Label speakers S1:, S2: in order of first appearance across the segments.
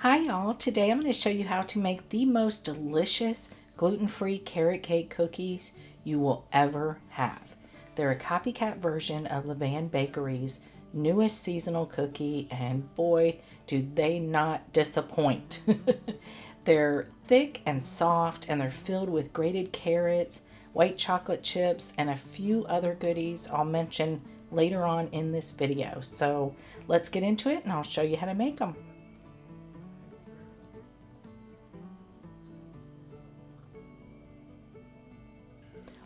S1: Hi y'all, today I'm going to show you how to make the most delicious gluten-free carrot cake cookies you will ever have. They're a copycat version of Levain Bakery's newest seasonal cookie, and boy, do they not disappoint. They're thick and soft, and they're filled with grated carrots, white chocolate chips, and a few other goodies I'll mention later on in this video. So let's get into it and I'll show you how to make them.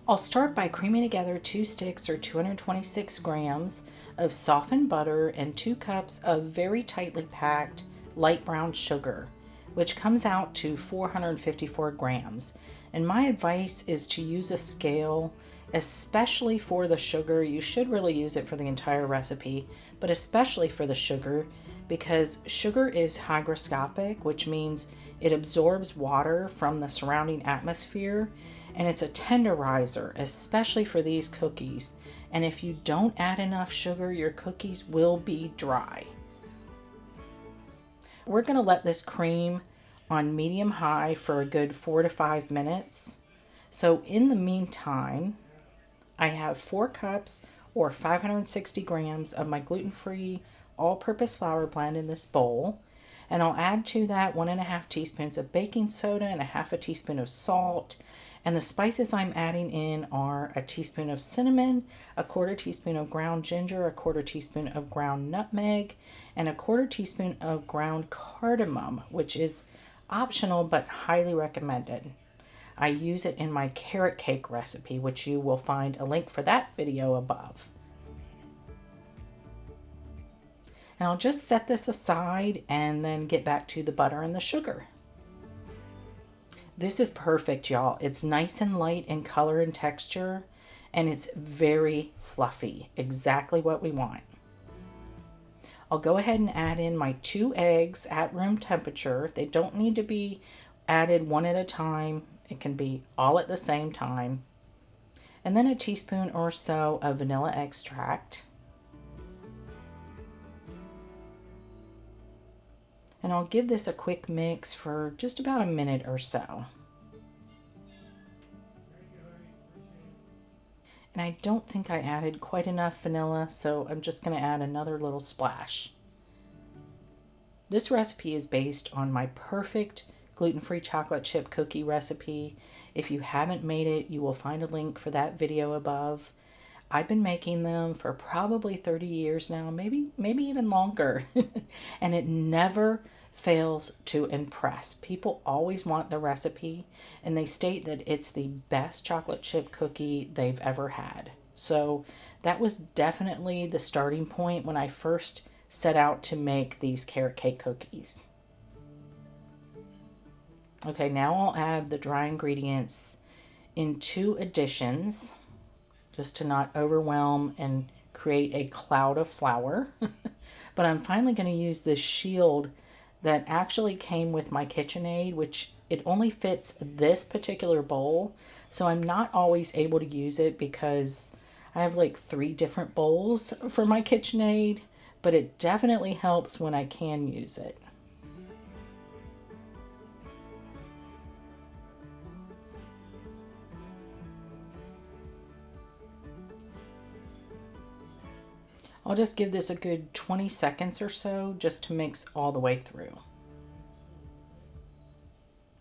S1: I'll start by creaming together 2 sticks or 226 grams of softened butter and 2 cups of very tightly packed light brown sugar, which comes out to 454 grams. And my advice is to use a scale, especially for the sugar. You should really use it for the entire recipe, but especially for the sugar, because sugar is hygroscopic, which means it absorbs water from the surrounding atmosphere, and it's a tenderizer, especially for these cookies. And if you don't add enough sugar, your cookies will be dry. We're going to let this cream on medium high for a good 4 to 5 minutes. So in the meantime, I have 4 cups or 560 grams of my gluten-free all-purpose flour blend in this bowl. And I'll add to that 1.5 teaspoons of baking soda and 1/2 teaspoon of salt. And the spices I'm adding in are a teaspoon of cinnamon, a 1/4 teaspoon of ground ginger, a 1/4 teaspoon of ground nutmeg, and a 1/4 teaspoon of ground cardamom, which is optional but highly recommended. I use it in my carrot cake recipe, which you will find a link for that video above. And I'll just set this aside and then get back to the butter and the sugar. This is perfect, y'all. It's nice and light in color and texture, and it's very fluffy. Exactly what we want. I'll go ahead and add in my 2 eggs at room temperature. They don't need to be added one at a time. It can be all at the same time. And then a teaspoon or so of vanilla extract. And I'll give this a quick mix for just about a minute or so. And I don't think I added quite enough vanilla, so I'm just going to add another little splash. This recipe is based on my perfect gluten-free chocolate chip cookie recipe. If you haven't made it, you will find a link for that video above. I've been making them for probably 30 years now, maybe even longer, and it never fails to impress. People always want the recipe, and they state that it's the best chocolate chip cookie they've ever had. So that was definitely the starting point when I first set out to make these carrot cake cookies. Okay, now I'll add the dry ingredients in 2 additions, just to not overwhelm and create a cloud of flour. But I'm finally going to use this shield that actually came with my KitchenAid, which it only fits this particular bowl. So I'm not always able to use it because I have like 3 different bowls for my KitchenAid, but it definitely helps when I can use it. I'll just give this a good 20 seconds or so just to mix all the way through.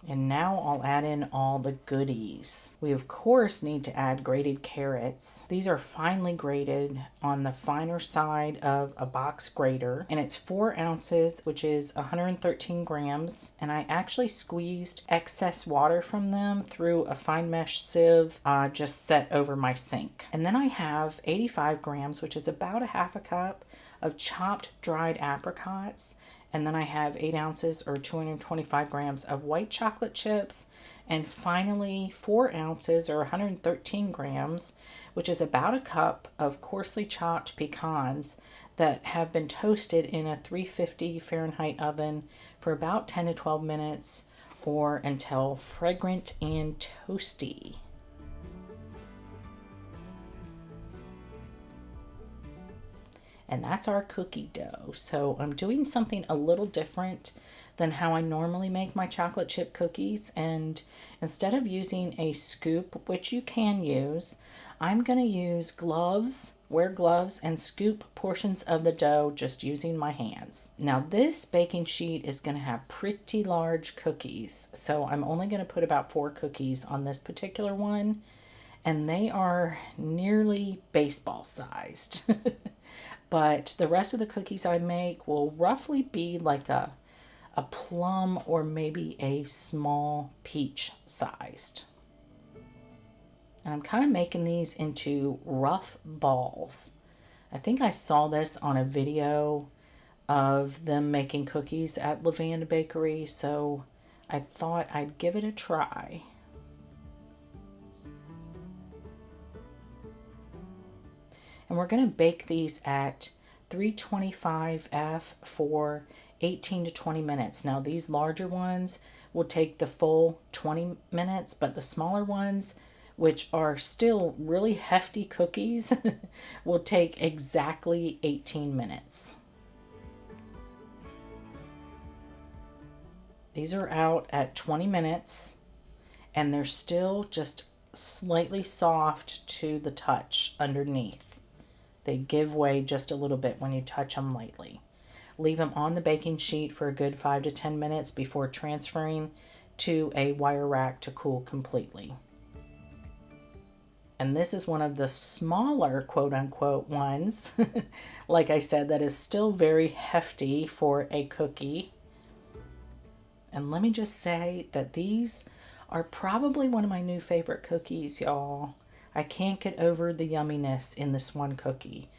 S1: And now I'll add in all the goodies. We of course need to add grated carrots. These are finely grated on the finer side of a box grater, and it's 4 ounces, which is 113 grams. And I actually squeezed excess water from them through a fine mesh sieve just set over my sink. And then I have 85 grams, which is about 1/2 cup of chopped dried apricots. And then I have 8 ounces or 225 grams of white chocolate chips. And finally 4 ounces or 113 grams, which is about 1 cup of coarsely chopped pecans that have been toasted in a 350 Fahrenheit oven for about 10 to 12 minutes or until fragrant and toasty. And that's our cookie dough. So I'm doing something a little different than how I normally make my chocolate chip cookies. And instead of using a scoop, which you can use, I'm going to use gloves, wear gloves, and scoop portions of the dough just using my hands. Now this baking sheet is going to have pretty large cookies, so I'm only going to put about 4 cookies on this particular one, and they are nearly baseball sized. But the rest of the cookies I make will roughly be like a plum or maybe a small peach sized. And I'm kind of making these into rough balls. I think I saw this on a video of them making cookies at Levain Bakery, so I thought I'd give it a try. And we're going to bake these at 325 F for 18 to 20 minutes. Now these larger ones will take the full 20 minutes, but the smaller ones, which are still really hefty cookies, will take exactly 18 minutes. These are out at 20 minutes, and they're still just slightly soft to the touch underneath. They give way just a little bit when you touch them lightly. Leave them on the baking sheet for a good 5 to 10 minutes before transferring to a wire rack to cool completely. And this is one of the smaller quote-unquote ones, like I said, that is still very hefty for a cookie. And let me just say that these are probably one of my new favorite cookies, y'all. I can't get over the yumminess in this one cookie.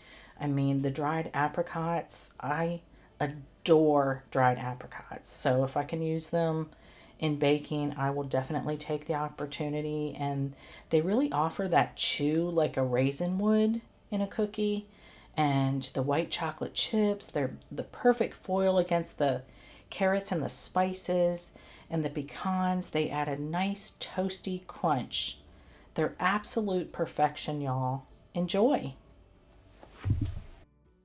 S1: I mean, the dried apricots, I adore dried apricots. So if I can use them in baking, I will definitely take the opportunity. And they really offer that chew like a raisin would in a cookie. And the white chocolate chips, they're the perfect foil against the carrots and the spices. And the pecans, they add a nice toasty crunch. They're absolute perfection, y'all. Enjoy.